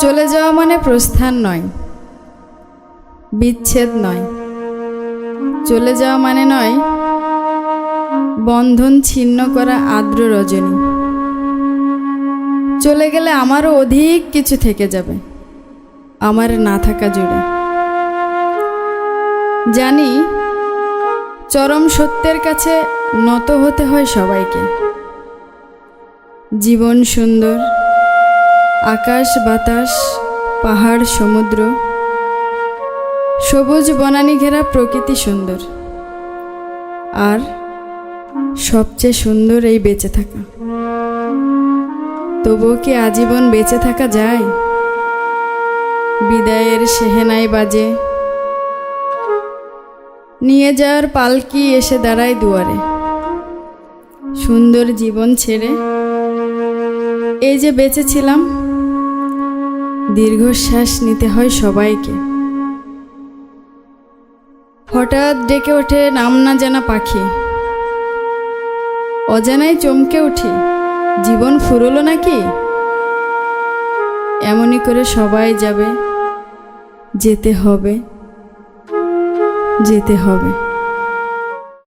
চলে যাওয়া মানে প্রস্থান নয়, বিচ্ছেদ নয়। চলে যাওয়া মানে নয় বন্ধন ছিন্ন করা আর্দ্র রজনী। চলে গেলে আমারও অধিক কিছু থেকে যাবে আমার না থাকা জুড়ে। জানি চরম সত্যের কাছে নত হতে হয় সবাইকে। জীবন সুন্দর, আকাশ বাতাস, পাহাড় সমুদ্র, সবুজ বনানী ঘেরা প্রকৃতি সুন্দর। আর সবচেয়ে সুন্দর এই বেঁচে থাকা। তবুও কি আজীবন বেঁচে থাকা যায়? বিদায়ের সেহেনাই বাজে, নিয়ে যাওয়ার পালকি এসে দাঁড়ায় দুয়ারে। সুন্দর জীবন ছেড়ে এই যে বেঁচেছিলাম, দীর্ঘশ্বাস নিতে হয় সবাইকে। হঠাৎ ডেকে ওঠে নাম না জানা পাখি, অজানায় চমকে উঠি, জীবন ফুরলো নাকি? এমনই করে সবাই যাবে, যেতে হবে, যেতে হবে।